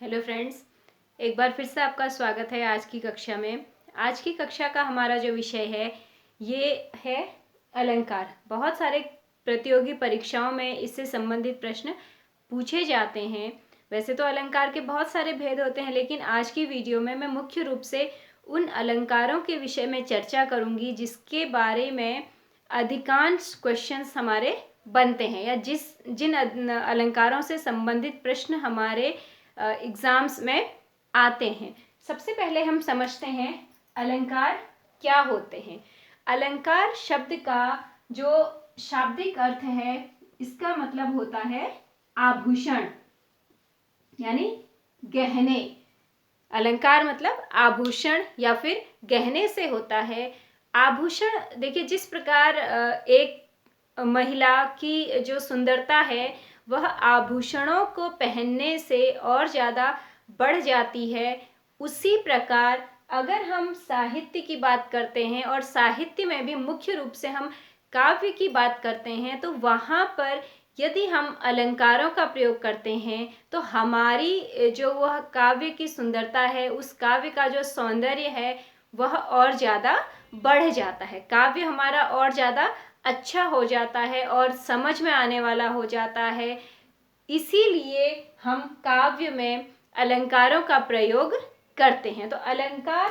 Hello friends, एक बार फिर से आपका स्वागत है आज की कक्षा में। आज की कक्षा का हमारा जो विषय है ये है अलंकार। बहुत सारे प्रतियोगी परीक्षाओं में इससे संबंधित प्रश्न पूछे जाते हैं। वैसे तो अलंकार के बहुत सारे भेद होते हैं, लेकिन आज की वीडियो में मैं मुख्य रूप से उन अलंकारों के विषय में चर्चा करूंगी जिसके बारे में अधिकांश क्वेश्चंस हमारे बनते हैं या जिन अलंकारों से संबंधित प्रश्न हमारे एग्जाम्स में आते हैं। सबसे पहले हम समझते हैं अलंकार क्या होते हैं। अलंकार शब्द का जो शाब्दिक अर्थ है, इसका मतलब होता है आभूषण यानी गहने। अलंकार मतलब आभूषण या फिर गहने से होता है। आभूषण देखिए, जिस प्रकार एक महिला की जो सुंदरता है वह आभूषणों को पहनने से और ज़्यादा बढ़ जाती है, उसी प्रकार अगर हम साहित्य की बात करते हैं और साहित्य में भी मुख्य रूप से हम काव्य की बात करते हैं, तो वहाँ पर यदि हम अलंकारों का प्रयोग करते हैं तो हमारी जो वह काव्य की सुंदरता है, उस काव्य का जो सौंदर्य है वह और ज़्यादा बढ़ जाता है। काव्य हमारा और ज़्यादा अच्छा हो जाता है और समझ में आने वाला हो जाता है। इसीलिए हम काव्य में अलंकारों का प्रयोग करते हैं। तो अलंकार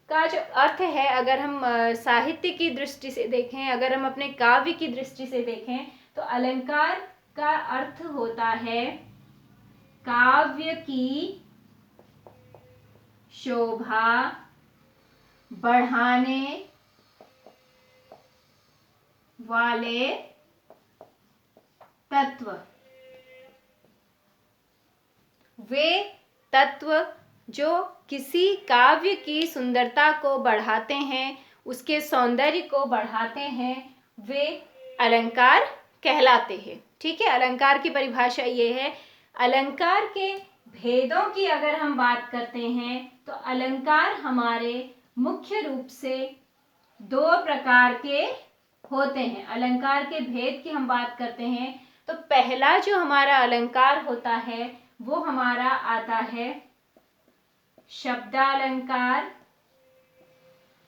का जो अर्थ है, अगर हम साहित्य की दृष्टि से देखें, अगर हम अपने काव्य की दृष्टि से देखें, तो अलंकार का अर्थ होता है काव्य की शोभा बढ़ाने वाले तत्व। वे तत्व जो किसी काव्य की सुंदरता को बढ़ाते हैं, उसके सौंदर्य को बढ़ाते हैं, वे अलंकार कहलाते हैं। ठीक है, अलंकार की परिभाषा ये है। अलंकार के भेदों की अगर हम बात करते हैं तो अलंकार हमारे मुख्य रूप से दो प्रकार के होते हैं। अलंकार के भेद की हम बात करते हैं तो पहला जो हमारा अलंकार होता है वो हमारा आता है शब्दालंकार,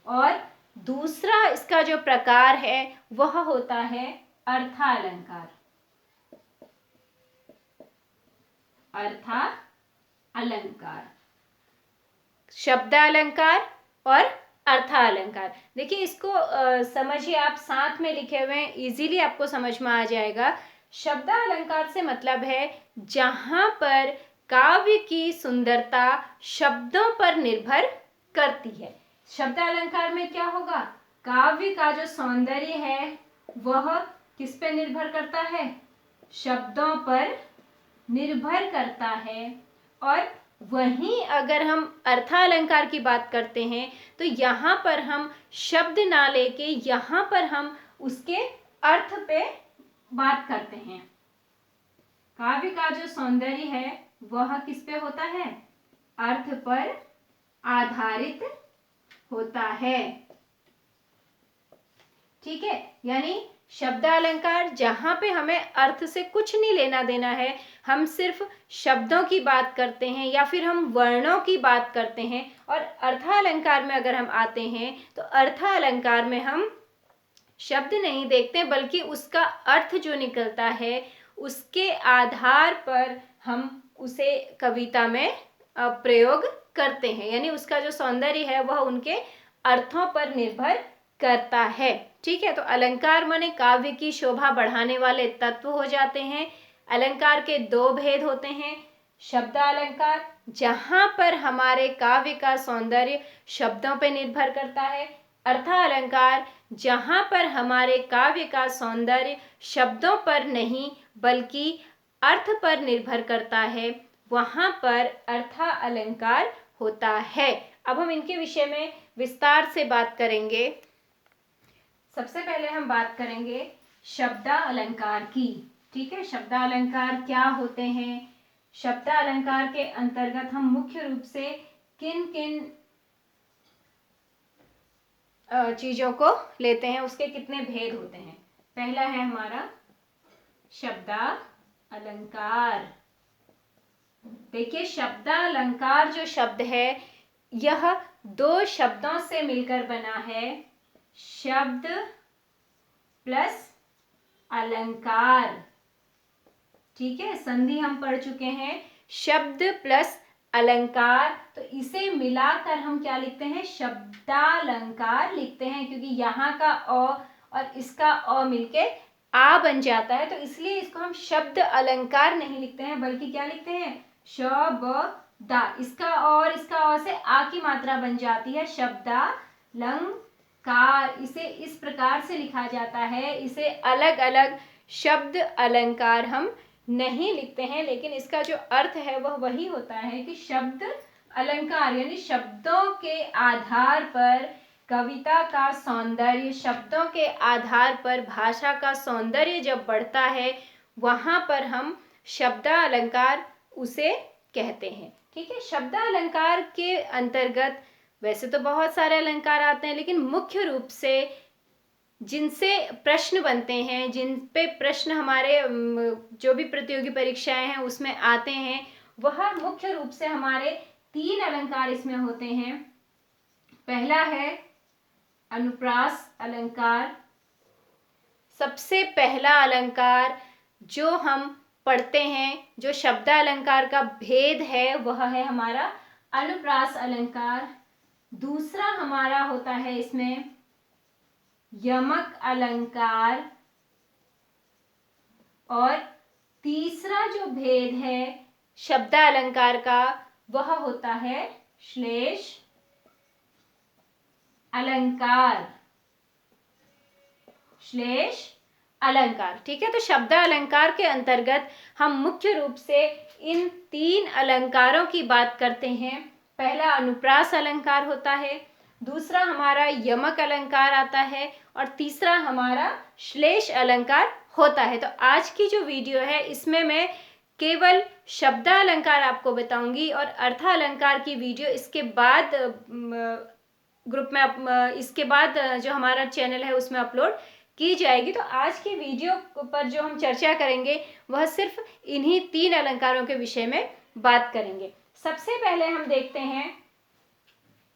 और दूसरा इसका जो प्रकार है वह होता है अर्थालंकार। अर्थालंकार, शब्दालंकार और अर्थालंकार। देखिए, इसको समझिए, आप साथ में लिखे हुए हैं, इजीली आपको समझ में आ जाएगा। शब्दालंकार से मतलब है जहां पर काव्य की सुंदरता शब्दों पर निर्भर करती है। शब्दालंकार में क्या होगा, काव्य का जो सौंदर्य है वह किस पे निर्भर करता है, शब्दों पर निर्भर करता है। और वहीं अगर हम अर्थालंकार की बात करते हैं तो यहाँ पर हम शब्द ना लेके यहाँ पर हम उसके अर्थ पे बात करते हैं। काव्य का जो सौंदर्य है वह किस पे होता है, अर्थ पर आधारित होता है। ठीक है, यानी शब्दालंकार जहां पे हमें अर्थ से कुछ नहीं लेना देना है, हम सिर्फ शब्दों की बात करते हैं या फिर हम वर्णों की बात करते हैं। और अर्थालंकार में अगर हम आते हैं तो अर्थालंकार में हम शब्द नहीं देखते, बल्कि उसका अर्थ जो निकलता है उसके आधार पर हम उसे कविता में प्रयोग करते हैं। यानी उसका जो सौंदर्य है वह उनके अर्थों पर निर्भर करता है। ठीक है, तो अलंकार माने काव्य की शोभा बढ़ाने वाले तत्व हो जाते हैं। अलंकार के दो भेद होते हैं। शब्दालंकार जहां पर हमारे काव्य का सौंदर्य शब्दों पर निर्भर करता है। अर्थालंकार जहां पर हमारे काव्य का सौंदर्य शब्दों पर नहीं बल्कि अर्थ पर निर्भर करता है, वहां पर अर्थालंकार होता है। अब हम इनके विषय में विस्तार से बात करेंगे। सबसे पहले हम बात करेंगे शब्दालंकार की। ठीक है, शब्दालंकार क्या होते हैं, शब्दालंकार के अंतर्गत हम मुख्य रूप से किन किन चीजों को लेते हैं, उसके कितने भेद होते हैं। पहला है हमारा शब्दालंकार। देखिए शब्दालंकार जो शब्द है यह दो शब्दों से मिलकर बना है, शब्द प्लस अलंकार। ठीक है, संधि हम पढ़ चुके हैं, शब्द प्लस अलंकार, तो इसे मिलाकर हम क्या लिखते हैं, शब्दालंकार लिखते हैं, क्योंकि यहाँ का अ और इसका अ मिलके आ बन जाता है, तो इसलिए इसको हम शब्द अलंकार नहीं लिखते हैं, बल्कि क्या लिखते हैं, शब्दा, इसका और इसका अ से आ की मात्रा बन जाती है, शब्दालंकार। इसे इस प्रकार से लिखा जाता है, इसे अलग अलग शब्द अलंकार हम नहीं लिखते हैं, लेकिन इसका जो अर्थ है वह वही होता है कि शब्द अलंकार यानी शब्दों के आधार पर कविता का सौंदर्य, शब्दों के आधार पर भाषा का सौंदर्य जब बढ़ता है वहां पर हम शब्दालंकार उसे कहते हैं। ठीक है, शब्दालंकार के अंतर्गत वैसे तो बहुत सारे अलंकार आते हैं, लेकिन मुख्य रूप से जिनसे प्रश्न बनते हैं, जिन पे प्रश्न हमारे जो भी प्रतियोगी परीक्षाएं हैं उसमें आते हैं, वह मुख्य रूप से हमारे 3 अलंकार इसमें होते हैं। पहला है अनुप्रास अलंकार। सबसे पहला अलंकार जो हम पढ़ते हैं, जो शब्दालंकार का भेद है, वह है हमारा अनुप्रास अलंकार। दूसरा हमारा होता है इसमें यमक अलंकार, और तीसरा जो भेद है शब्दालंकार का वह होता है श्लेष अलंकार। श्लेष अलंकार, ठीक है। तो शब्दालंकार के अंतर्गत हम मुख्य रूप से इन 3 अलंकारों की बात करते हैं। पहला अनुप्रास अलंकार होता है, दूसरा हमारा यमक अलंकार आता है, और तीसरा हमारा श्लेष अलंकार होता है। तो आज की जो वीडियो है इसमें मैं केवल शब्दालंकार आपको बताऊंगी, और अर्थालंकार की वीडियो इसके बाद ग्रुप में इसके बाद जो हमारा चैनल है उसमें अपलोड की जाएगी। तो आज की वीडियो पर जो हम चर्चा करेंगे वह सिर्फ इन्हीं 3 अलंकारों के विषय में बात करेंगे। सबसे पहले हम देखते हैं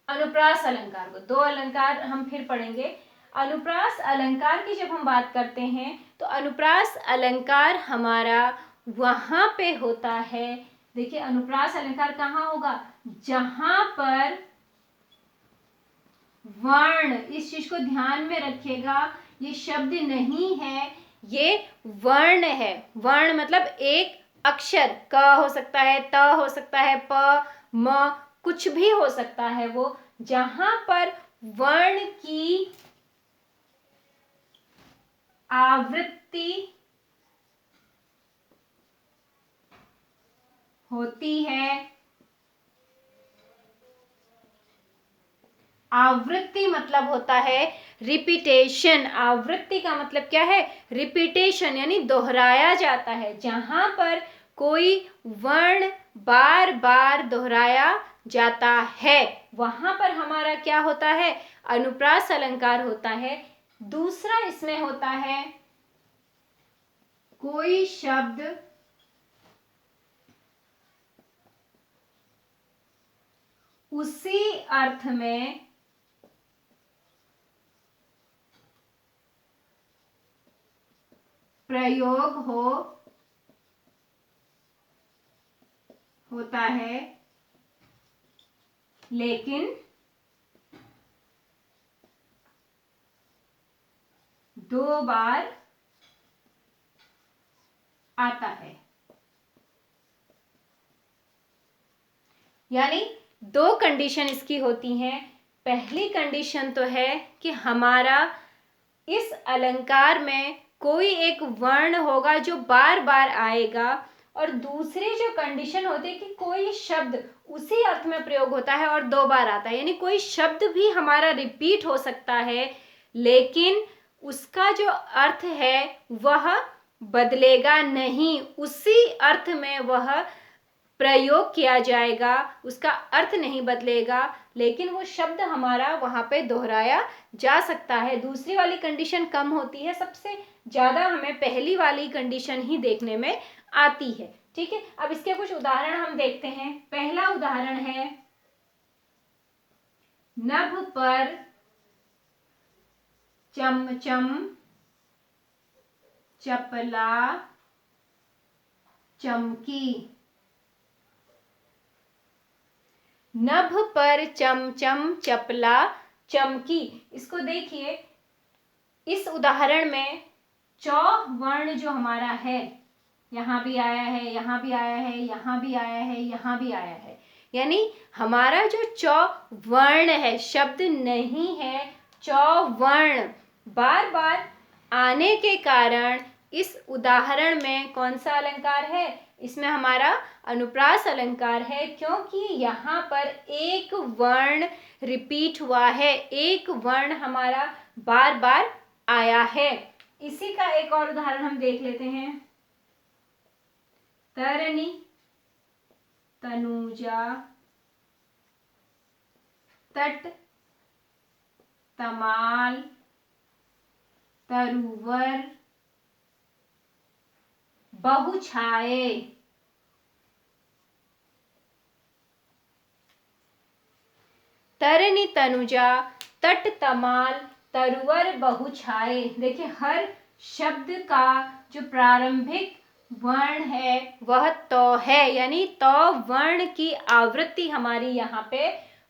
अनुप्रास अलंकार को। 2 अलंकार हम फिर पढ़ेंगे। अनुप्रास अलंकार की जब हम बात करते हैं तो अनुप्रास अलंकार हमारा वहां पे होता है, देखिए अनुप्रास अलंकार कहाँ होगा, जहां पर वर्ण, इस चीज को ध्यान में रखिएगा, ये शब्द नहीं है, ये वर्ण है। वर्ण मतलब एक अक्षर, क हो सकता है, त हो सकता है, प, म, कुछ भी हो सकता है वो, जहां पर वर्ण की आवृत्ति होती है। आवृत्ति मतलब होता है रिपीटेशन। आवृत्ति का मतलब क्या है, रिपीटेशन, यानी दोहराया जाता है। जहां पर कोई वर्ण बार बार दोहराया जाता है वहां पर हमारा क्या होता है, अनुप्रास अलंकार होता है। दूसरा इसमें होता है कोई शब्द उसी अर्थ में प्रयोग होता है, लेकिन 2 बार आता है। यानी 2 कंडीशन इसकी होती हैं। पहली कंडीशन तो है कि हमारा इस अलंकार में कोई एक वर्ण होगा जो बार बार आएगा, और दूसरी जो कंडीशन होती है कि कोई शब्द उसी अर्थ में प्रयोग होता है और 2 बार आता है। यानी कोई शब्द भी हमारा रिपीट हो सकता है, लेकिन उसका जो अर्थ है वह बदलेगा नहीं, उसी अर्थ में वह प्रयोग किया जाएगा, उसका अर्थ नहीं बदलेगा, लेकिन वो शब्द हमारा वहां पे दोहराया जा सकता है। दूसरी वाली कंडीशन कम होती है, सबसे ज्यादा हमें पहली वाली कंडीशन ही देखने में आती है। ठीक है, अब इसके कुछ उदाहरण हम देखते हैं। पहला उदाहरण है नभ पर चमचम चपला चमकी। नभ पर चमचम चपला चमकी। इसको देखिए, इस उदाहरण में चौ वर्ण जो हमारा है, यहाँ भी आया है, यहाँ भी आया है, यहाँ भी आया है, यहाँ भी आया है, यानी हमारा जो चौ वर्ण है, शब्द नहीं है, चौ वर्ण बार बार आने के कारण इस उदाहरण में कौन सा अलंकार है? इसमें हमारा अनुप्रास अलंकार है, क्योंकि यहाँ पर एक वर्ण रिपीट हुआ है, एक वर्ण हमारा बार बार आया है। इसी का एक और उदाहरण हम देख लेते हैं। तरनी तनुजा तट तमाल तरुवर बहुछाये। तरनी तनुजा तट तमाल तरुवर बहुछाये। देखिए, हर शब्द का जो प्रारंभिक वर्ण है वह तो है, यानी तो वर्ण की आवृत्ति हमारी यहाँ पे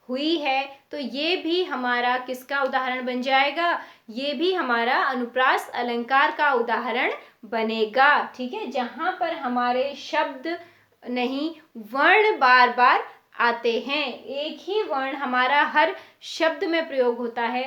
हुई है। तो ये भी हमारा किसका उदाहरण बन जाएगा? ये भी हमारा अनुप्रास अलंकार का उदाहरण बनेगा। ठीक है, जहाँ पर हमारे शब्द नहीं, वर्ण बार बार आते हैं। एक ही वर्ण हमारा हर शब्द में प्रयोग होता है,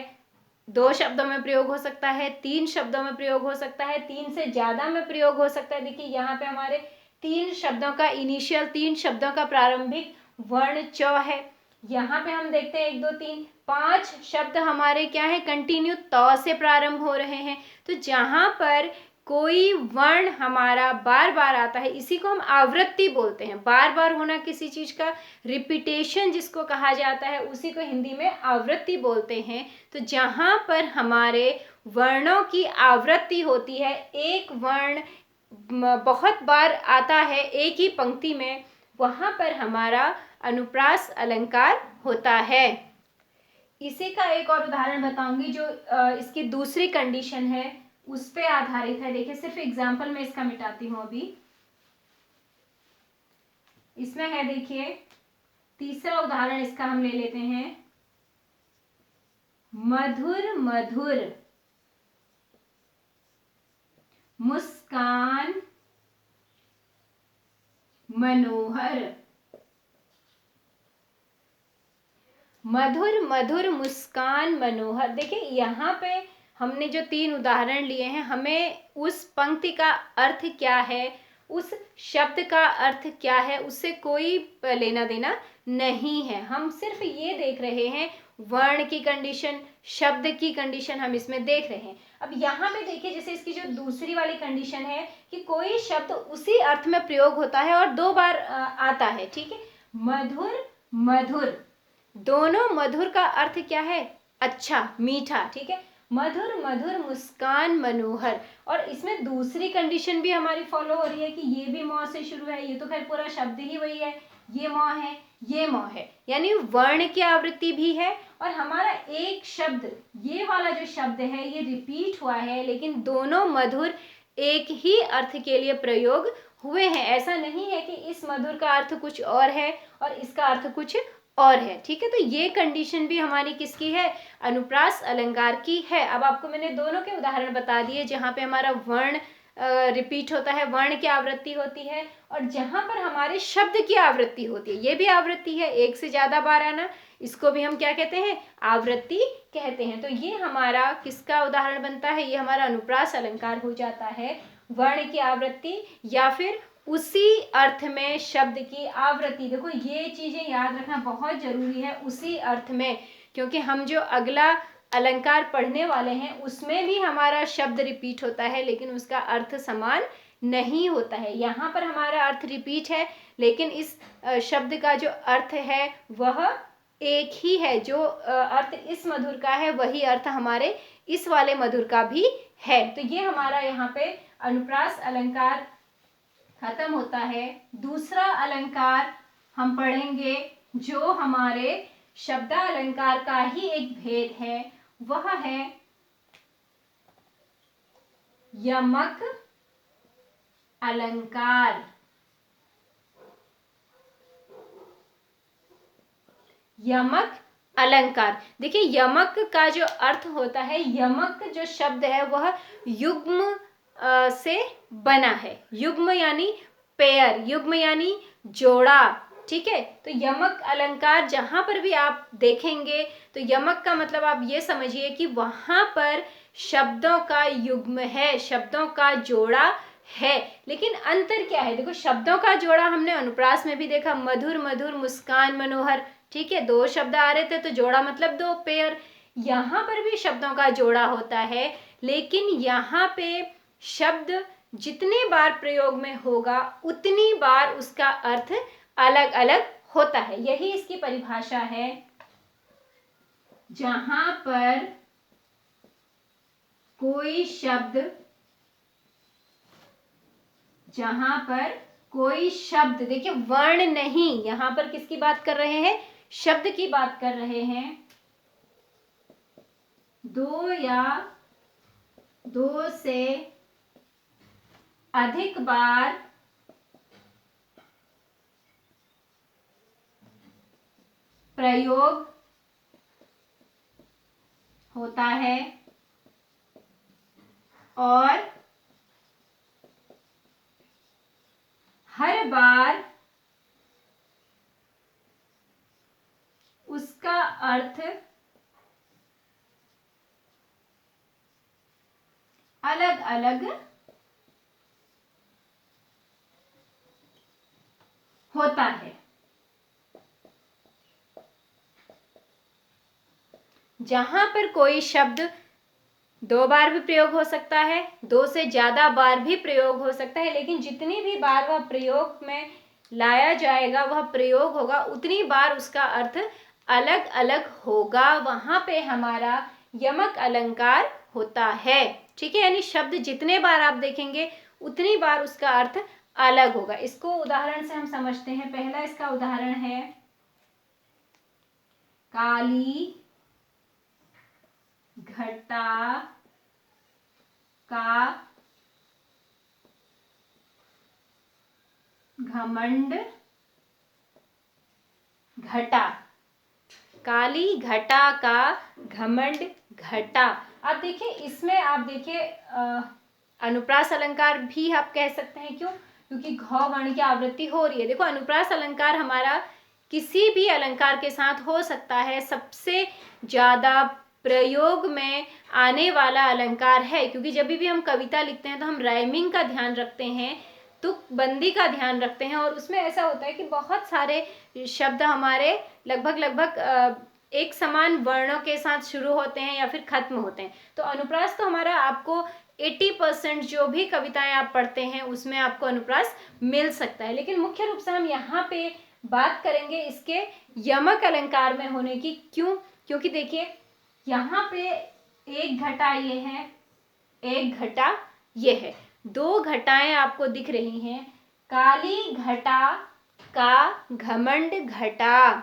2 शब्दों में प्रयोग हो सकता है, 3 शब्दों में प्रयोग हो सकता है, 3 से ज्यादा में प्रयोग हो सकता है। देखिए, यहाँ पे हमारे 3 शब्दों का इनिशियल, 3 शब्दों का प्रारंभिक वर्ण च है। यहाँ पे हम देखते हैं 1 2 3 5 शब्द हमारे क्या है? कंटिन्यू त से प्रारंभ हो रहे हैं। तो जहाँ पर कोई वर्ण हमारा बार बार आता है, इसी को हम आवृत्ति बोलते हैं। बार बार होना किसी चीज का, रिपीटेशन जिसको कहा जाता है, उसी को हिंदी में आवृत्ति बोलते हैं। तो जहाँ पर हमारे वर्णों की आवृत्ति होती है, एक वर्ण बहुत बार आता है एक ही पंक्ति में, वहाँ पर हमारा अनुप्रास अलंकार होता है। इसी का एक और उदाहरण बताऊंगी जो इसकी दूसरी कंडीशन है उस पे आधारित है। देखिए, सिर्फ एग्जाम्पल में इसका मिटाती हूं अभी। इसमें है, देखिए, तीसरा उदाहरण इसका हम ले लेते हैं। मधुर मधुर मुस्कान मनोहर। मधुर मधुर मुस्कान मनोहर। देखिए, यहाँ पे हमने जो 3 उदाहरण लिए हैं, हमें उस पंक्ति का अर्थ क्या है, उस शब्द का अर्थ क्या है, उससे कोई लेना देना नहीं है। हम सिर्फ ये देख रहे हैं, वर्ण की कंडीशन, शब्द की कंडीशन हम इसमें देख रहे हैं। अब यहाँ पे देखिए, जैसे इसकी जो दूसरी वाली कंडीशन है कि कोई शब्द उसी अर्थ में प्रयोग होता है और 2 बार आता है। ठीक है, मधुर मधुर, दोनों मधुर का अर्थ क्या है? अच्छा, मीठा। ठीक है, मधुर मधुर मुस्कान मनोहर। और इसमें दूसरी कंडीशन भी हमारी फॉलो हो रही है कि ये भी मौ से शुरू है। ये तो खैर पूरा शब्द ही वही है, ये मौ है, ये मौ है, यानी वर्ण की आवृत्ति भी है। और हमारा एक शब्द, ये वाला जो शब्द है, ये रिपीट हुआ है, लेकिन दोनों मधुर एक ही अर्थ के लिए प्रयोग हुए हैं। ऐसा नहीं है कि इस मधुर का अर्थ कुछ और है और इसका अर्थ कुछ और है। ठीक है, तो ये कंडीशन भी हमारी किसकी है? अनुप्रास अलंकार की है। अब आपको मैंने दोनों के उदाहरण बता दिए, जहाँ पे हमारा वर्ण रिपीट होता है, वर्ण की आवृत्ति होती है, और जहाँ पर हमारे शब्द की आवृत्ति होती है, ये भी आवृत्ति है, एक से ज्यादा बार आना, इसको भी हम क्या कहते हैं? आवृत्ति कहते हैं। तो ये हमारा किसका उदाहरण बनता है? ये हमारा अनुप्रास अलंकार हो जाता है, वर्ण की आवृत्ति या फिर उसी अर्थ में शब्द की आवृत्ति। देखो, ये चीजें याद रखना बहुत जरूरी है, उसी अर्थ में, क्योंकि हम जो अगला अलंकार पढ़ने वाले हैं उसमें भी हमारा शब्द रिपीट होता है, लेकिन उसका अर्थ समान नहीं होता है। यहाँ पर हमारा अर्थ रिपीट है, लेकिन इस शब्द का जो अर्थ है वह एक ही है। जो अर्थ इस मधुर का है वही अर्थ हमारे इस वाले मधुर का भी है। तो ये हमारा यहाँ पे अनुप्रास अलंकार खत्म होता है। दूसरा अलंकार हम पढ़ेंगे जो हमारे शब्दालंकार का ही एक भेद है, वह है यमक अलंकार। यमक अलंकार, देखिए यमक का जो अर्थ होता है, यमक जो शब्द है वह युग्म से बना है। युग्म यानी पेयर, युग्म यानी जोड़ा, ठीक है। तो यमक अलंकार जहां पर भी आप देखेंगे तो यमक का मतलब आप ये समझिए कि वहां पर शब्दों का युग्म है, शब्दों का जोड़ा है। लेकिन अंतर क्या है, देखो शब्दों का जोड़ा हमने अनुप्रास में भी देखा, मधुर मधुर मुस्कान मनोहर, ठीक है, दो शब्द आ रहे थे तो जोड़ा मतलब दो, पेयर। यहाँ पर भी शब्दों का जोड़ा होता है, लेकिन यहाँ पे शब्द जितने बार प्रयोग में होगा उतनी बार उसका अर्थ अलग अलग होता है। यही इसकी परिभाषा है। जहां पर कोई शब्द, जहां पर कोई शब्द, देखिए वर्ण नहीं, यहां पर किसकी बात कर रहे हैं, शब्द की बात कर रहे हैं, दो या दो से अधिक बार प्रयोग होता है और हर बार उसका अर्थ अलग अलग होता है। जहां पर कोई शब्द दो बार भी प्रयोग हो सकता है, दो से ज्यादा बार भी प्रयोग हो सकता है, लेकिन जितनी भी बार वह प्रयोग में लाया जाएगा, वह प्रयोग होगा, उतनी बार उसका अर्थ अलग अलग होगा, वहां पे हमारा यमक अलंकार होता है, ठीक है। यानी शब्द जितने बार आप देखेंगे उतनी बार उसका अर्थ अलग होगा। इसको उदाहरण से हम समझते हैं। पहला इसका उदाहरण है काली घटा का घमंड घटा। काली घटा का घमंड घटा। आप देखिए इसमें, आप देखिए अनुप्रास अलंकार भी आप कह सकते हैं। क्यों? क्योंकि घ वर्ण की आवृत्ति हो रही है। देखो अनुप्रास अलंकार हमारा किसी भी अलंकार के साथ हो सकता है, सबसे ज्यादा प्रयोग में आने वाला अलंकार है, क्योंकि जब भी हम कविता लिखते हैं तो हम राइमिंग का ध्यान रखते हैं, तुकबंदी का ध्यान रखते हैं, और उसमें ऐसा होता है कि बहुत सारे शब्द हमारे लगभग एक समान वर्णों के साथ शुरू होते हैं या फिर खत्म होते हैं। तो अनुप्रास तो हमारा आपको 80% जो भी कविताएं आप पढ़ते हैं उसमें आपको अनुप्रास मिल सकता है। लेकिन मुख्य रूप से हम यहाँ पे बात करेंगे इसके यमक अलंकार में होने की। क्यों? क्योंकि देखिए यहाँ पे एक घटा ये है, एक घटा ये है, दो घटाएं आपको दिख रही हैं। काली घटा का घमंड घटा,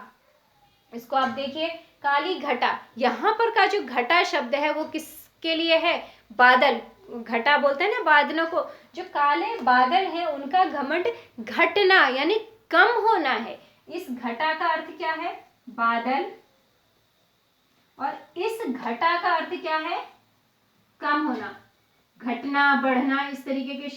इसको आप देखिए, काली घटा, यहाँ पर का जो घटा शब्द है वो किसके लिए है? बादल, घटा बोलते हैं ना बादलों को। जो काले बादल हैं उनका घमंड घटना यानी कम होना है। इस घटा का अर्थ क्या है? बादल। और इस घटा का अर्थ क्या है? कम होना, घटना, बढ़ना, इस तरीके के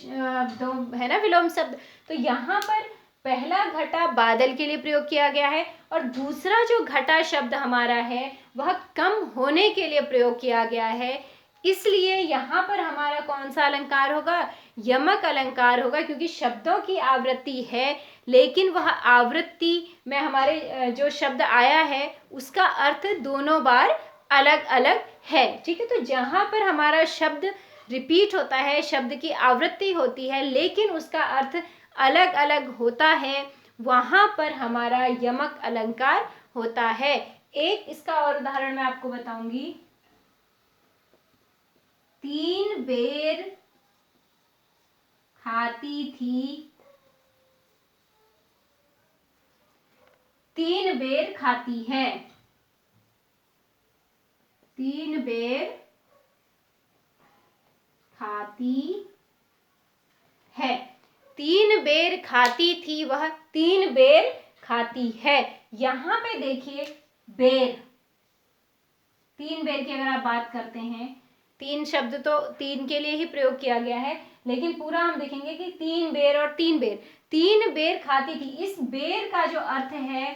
दो है ना विलोम शब्द। तो यहाँ पर पहला घटा बादल के लिए प्रयोग किया गया है, और दूसरा जो घटा शब्द हमारा है वह कम होने के लिए प्रयोग किया गया है। इसलिए यहाँ पर हमारा कौन सा अलंकार होगा? यमक अलंकार होगा, क्योंकि शब्दों की आवृत्ति है, लेकिन वह आवृत्ति में हमारे जो शब्द आया है उसका अर्थ दोनों बार अलग अलग है, ठीक है। तो जहाँ पर हमारा शब्द रिपीट होता है, शब्द की आवृत्ति होती है, लेकिन उसका अर्थ अलग अलग होता है, वहां पर हमारा यमक अलंकार होता है। एक इसका और उदाहरण मैं आपको बताऊंगी। 3 बेर खाती थी 3 बेर खाती है। 3 बेर खाती है। 3 बेर खाती थी, वह 3 बेर खाती है। यहां पे देखिए बेर, 3 बेर की अगर आप बात करते हैं, 3 शब्द तो 3 के लिए ही प्रयोग किया गया है, लेकिन पूरा हम देखेंगे कि 3 बेर और 3 बेर, 3 बेर खाती थी। इस बेर का जो अर्थ है,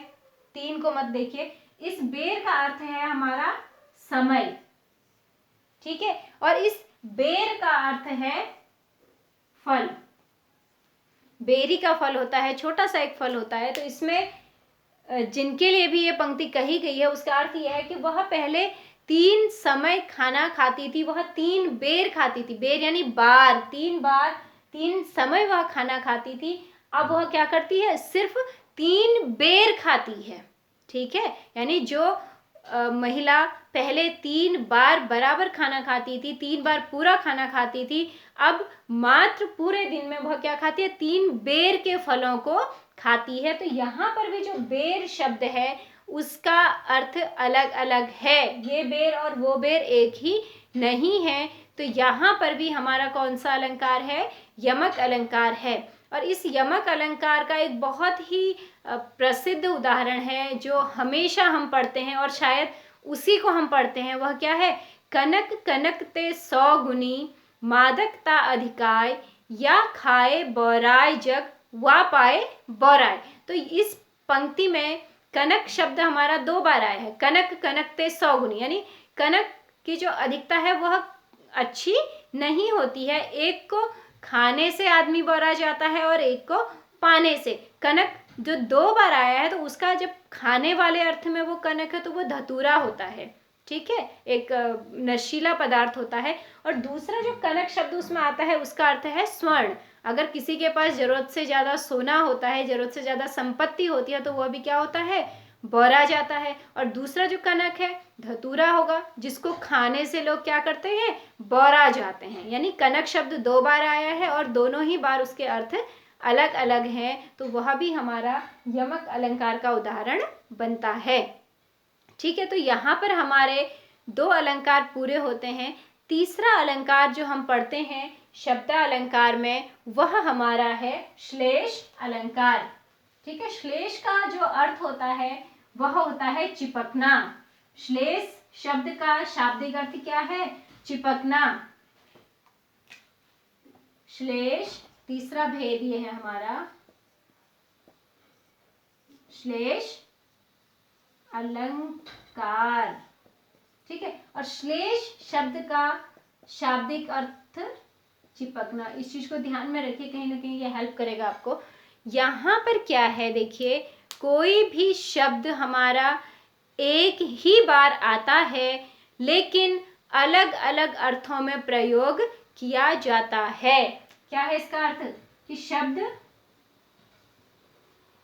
3 को मत देखिए, इस बेर का अर्थ है हमारा समय, ठीक है, और इस बेर का अर्थ है फल। बेरी का फल होता है, छोटा सा एक फल होता है। तो इसमें जिनके लिए भी ये पंक्ति कही गई है उसका अर्थ यह है कि वह पहले 3 समय खाना खाती थी, वह 3 बेर खाती थी। बेर यानी बार, 3 बार, 3 समय वह खाना खाती थी। अब वह क्या करती है, सिर्फ 3 बेर खाती है, ठीक है। यानी जो महिला पहले 3 बार बराबर खाना खाती थी, 3 बार पूरा खाना खाती थी, अब मात्र पूरे दिन में वह क्या खाती है, 3 बेर के फलों को खाती है। तो यहाँ पर भी जो बेर शब्द है उसका अर्थ अलग अलग है। ये बेर और वो बेर एक ही नहीं है। तो यहाँ पर भी हमारा कौन सा अलंकार है, यमक अलंकार है। और इस यमक अलंकार का एक बहुत ही प्रसिद्ध उदाहरण है जो हमेशा हम पढ़ते हैं और शायद उसी को हम पढ़ते हैं। वह क्या है, कनक कनक ते 100 गुनी, मादकता अधिकाय, या खाए बौराय जग, वा पाए बौराय। तो इस पंक्ति में कनक शब्द हमारा 2 बार आया है। कनक कनक ते 100 गुनी, यानी कनक की जो अधिकता है वह अच्छी नहीं होती है। एक को खाने से आदमी बौरा जाता है और एक को पाने से। कनक जो 2 बार आया है तो उसका जब खाने वाले अर्थ में वो कनक है तो वो धतूरा होता है, ठीक है, एक नशीला पदार्थ होता है। और दूसरा जो कनक शब्द उसमें आता है उसका अर्थ है स्वर्ण। अगर किसी के पास जरूरत से ज्यादा सोना होता है, जरूरत से ज्यादा संपत्ति होती है, तो वह भी क्या होता है, बौरा जाता है। और दूसरा जो कनक है धतूरा होगा, जिसको खाने से लोग क्या करते हैं, बौरा जाते हैं। यानी कनक शब्द 2 बार आया है और दोनों ही बार उसके अर्थ अलग अलग हैं। तो वह भी हमारा यमक अलंकार का उदाहरण बनता है, ठीक है। तो यहाँ पर हमारे 2 अलंकार पूरे होते हैं। तीसरा अलंकार जो हम पढ़ते हैं शब्द अलंकार में, वह हमारा है श्लेष अलंकार, ठीक है। श्लेष का जो अर्थ होता है वह होता है चिपकना। श्लेष शब्द का शाब्दिक अर्थ क्या है, चिपकना। श्लेष, तीसरा भेद ये है हमारा, श्लेष अलंकार, ठीक है। और श्लेष शब्द का शाब्दिक अर्थ चिपकना। इस चीज को ध्यान में रखिए, कहीं ना कहीं ये हेल्प करेगा आपको। यहाँ पर क्या है, देखिए, कोई भी शब्द हमारा एक ही बार आता है लेकिन अलग अलग अर्थों में प्रयोग किया जाता है। क्या है इसका अर्थ, कि शब्द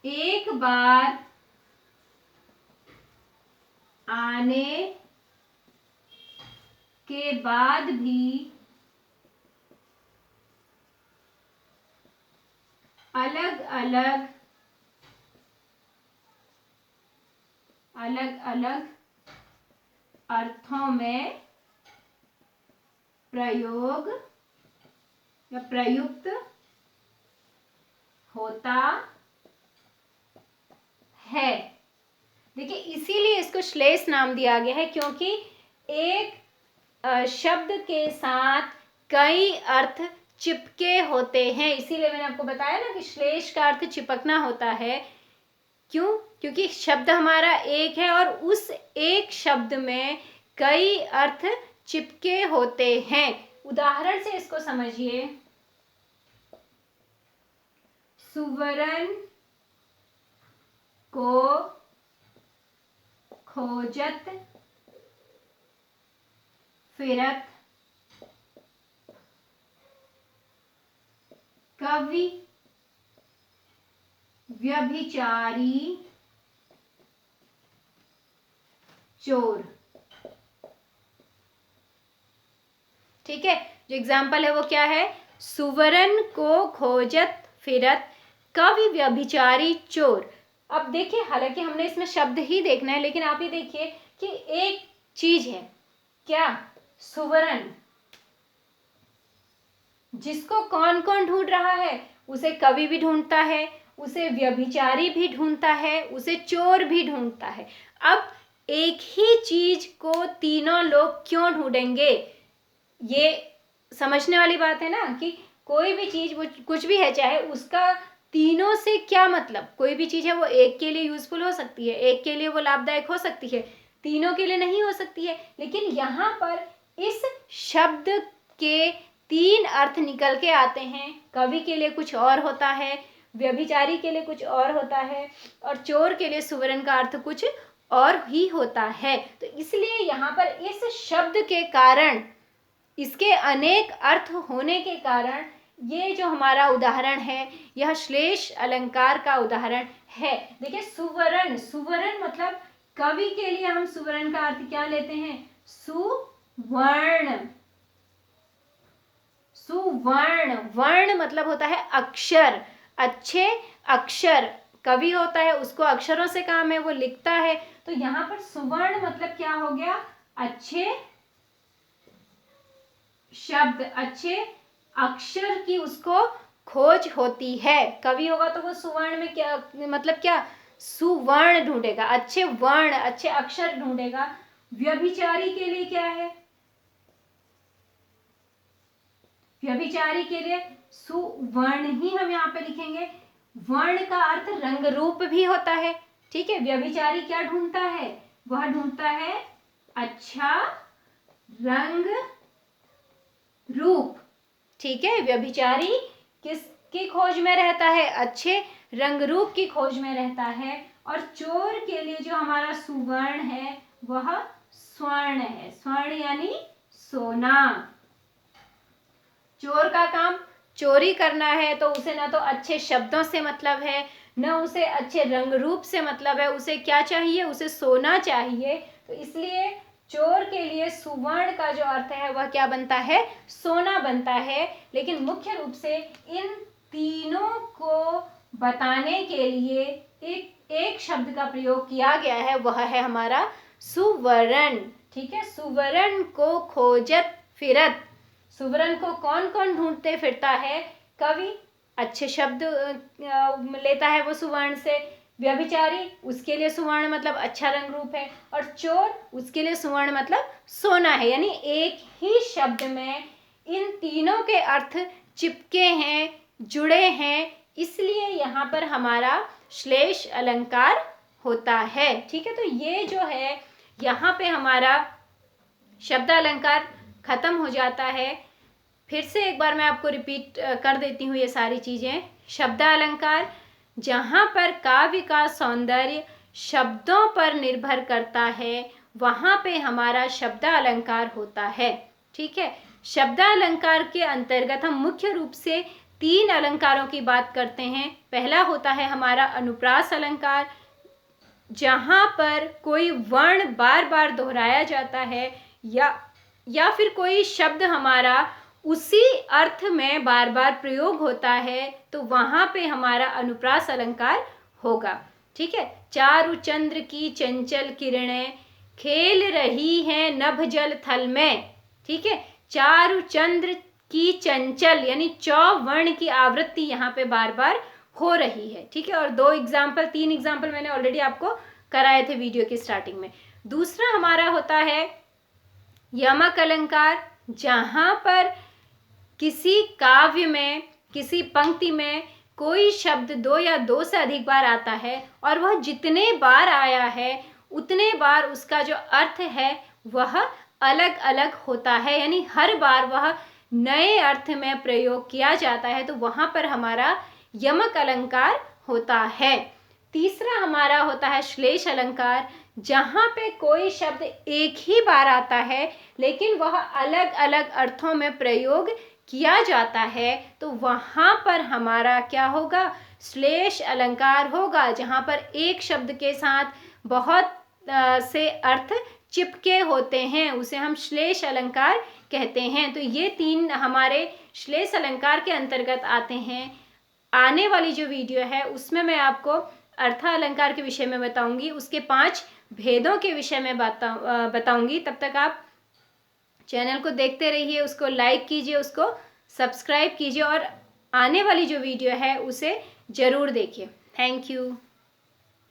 एक बार आने के बाद भी अलग अलग अर्थों में प्रयोग या प्रयुक्त होता है। देखिए, इसीलिए इसको श्लेष नाम दिया गया है, क्योंकि एक शब्द के साथ कई अर्थ चिपके होते हैं। इसीलिए मैंने आपको बताया ना कि श्लेष का अर्थ चिपकना होता है। क्यों, क्योंकि शब्द हमारा एक है और उस एक शब्द में कई अर्थ चिपके होते हैं। उदाहरण से इसको समझिए, सुवर्ण को खोजत फिरत कवि व्यभिचारी चोर, ठीक है। जो एग्जाम्पल है वो क्या है, सुवर्ण को खोजत फिरत कवि व्यभिचारी चोर। अब देखिए, हालांकि हमने इसमें शब्द ही देखना है, लेकिन आप ये देखिए कि एक चीज है क्या, सुवर्ण, जिसको कौन कौन ढूंढ रहा है, उसे कवि भी ढूंढता है, उसे व्यभिचारी भी ढूंढता है, उसे चोर भी ढूंढता है। अब एक ही चीज को तीनों लोग क्यों ढूंढेंगे, ये समझने वाली बात है ना, कि कोई भी चीज, वो कुछ भी है, चाहे उसका तीनों से क्या मतलब, कोई भी चीज है वो एक के लिए यूजफुल हो सकती है, एक के लिए वो लाभदायक हो सकती है, तीनों के लिए नहीं हो सकती है। लेकिन यहाँ पर इस शब्द के तीन अर्थ निकल के आते हैं। कवि के लिए कुछ और होता है, व्यभिचारी के लिए कुछ और होता है, और चोर के लिए सुवर्ण का अर्थ कुछ और ही होता है। तो इसलिए यहाँ पर इस शब्द के कारण, इसके अनेक अर्थ होने के कारण, ये जो हमारा उदाहरण है, यह श्लेष अलंकार का उदाहरण है। देखिए, सुवर्ण, सुवर्ण मतलब कवि के लिए हम सुवर्ण का अर्थ क्या लेते हैं, सुवर्ण। सुवर्ण, वर्ण मतलब होता है अक्षर, अच्छे अक्षर। कवि होता है, उसको अक्षरों से काम है, वो लिखता है। तो यहाँ पर सुवर्ण मतलब क्या हो गया, अच्छे शब्द, अच्छे अक्षर की उसको खोज होती है। कवि होगा तो वो सुवर्ण में क्या मतलब, क्या सुवर्ण ढूंढेगा, अच्छे वर्ण, अच्छे अक्षर ढूंढेगा। व्यभिचारी के लिए क्या है, व्यभिचारी के लिए सुवर्ण ही हम यहाँ पे लिखेंगे। वर्ण का अर्थ रंग रूप भी होता है, ठीक है। व्यभिचारी क्या ढूंढता है, वह ढूंढता है अच्छा रंग रूप, ठीक है। व्यभिचारी किसकी खोज में रहता है, अच्छे रंग रूप की खोज में रहता है। और चोर के लिए जो हमारा सुवर्ण है वह स्वर्ण है, स्वर्ण यानी सोना। चोर का काम चोरी करना है, तो उसे ना तो अच्छे शब्दों से मतलब है, न उसे अच्छे रंग रूप से मतलब है, उसे क्या चाहिए, उसे सोना चाहिए। तो इसलिए चोर के लिए सुवर्ण का जो अर्थ है वह क्या बनता है, सोना बनता है। लेकिन मुख्य रूप से इन तीनों को बताने के लिए एक शब्द का प्रयोग किया गया है, वह है हमारा सुवर्ण, ठीक है। सुवर्ण को खोजत फिरत, सुवर्ण को कौन कौन ढूंढते फिरता है, कवि अच्छे शब्द लेता है वो सुवर्ण से, व्यभिचारी उसके लिए सुवर्ण मतलब अच्छा रंग रूप है, और चोर उसके लिए सुवर्ण मतलब सोना है। यानी एक ही शब्द में इन तीनों के अर्थ चिपके हैं, जुड़े हैं, इसलिए यहाँ पर हमारा श्लेष अलंकार होता है, ठीक है। तो ये जो है, यहाँ पे हमारा शब्द अलंकार खत्म हो जाता है। फिर से एक बार मैं आपको रिपीट कर देती हूँ ये सारी चीजें। शब्द अलंकार, जहाँ पर काव्य का सौंदर्य शब्दों पर निर्भर करता है, वहाँ पे हमारा शब्द अलंकार होता है, ठीक है। शब्द अलंकार के अंतर्गत हम मुख्य रूप से तीन अलंकारों की बात करते हैं। पहला होता है हमारा अनुप्रास अलंकार, जहाँ पर कोई वर्ण बार बार दोहराया जाता है, या फिर कोई शब्द हमारा उसी अर्थ में बार बार प्रयोग होता है, तो वहाँ पे हमारा अनुप्रास अलंकार होगा, ठीक है। चारु चंद्र की चंचल किरणें खेल रही हैं नभ जल थल में, ठीक है। चारु चंद्र की चंचल यानी चौवर्ण की आवृत्ति यहाँ पे बार बार हो रही है, ठीक है। और तीन एग्जाम्पल मैंने ऑलरेडी आपको कराए थे वीडियो की स्टार्टिंग में। दूसरा हमारा होता है यमक अलंकार, जहाँ पर किसी काव्य में, किसी पंक्ति में कोई शब्द दो या दो से अधिक बार आता है, और वह जितने बार आया है उतने बार उसका जो अर्थ है वह अलग अलग होता है, यानी हर बार वह नए अर्थ में प्रयोग किया जाता है, तो वहाँ पर हमारा यमक अलंकार होता है। तीसरा हमारा होता है श्लेष अलंकार, जहाँ पे कोई शब्द एक ही बार आता है लेकिन वह अलग अलग अर्थों में प्रयोग किया जाता है, तो वहाँ पर हमारा क्या होगा, श्लेष अलंकार होगा, जहाँ पर एक शब्द के साथ बहुत से अर्थ चिपके होते हैं, उसे हम श्लेष अलंकार कहते हैं। तो ये तीन हमारे श्लेष अलंकार के अंतर्गत आते हैं। आने वाली जो वीडियो है उसमें मैं आपको अर्था अलंकार के विषय में बताऊंगी, उसके 5 भेदों के विषय में बताऊंगी। तब तक आप चैनल को देखते रहिए, उसको लाइक कीजिए, उसको सब्सक्राइब कीजिए और आने वाली जो वीडियो है उसे ज़रूर देखिए। Thank you.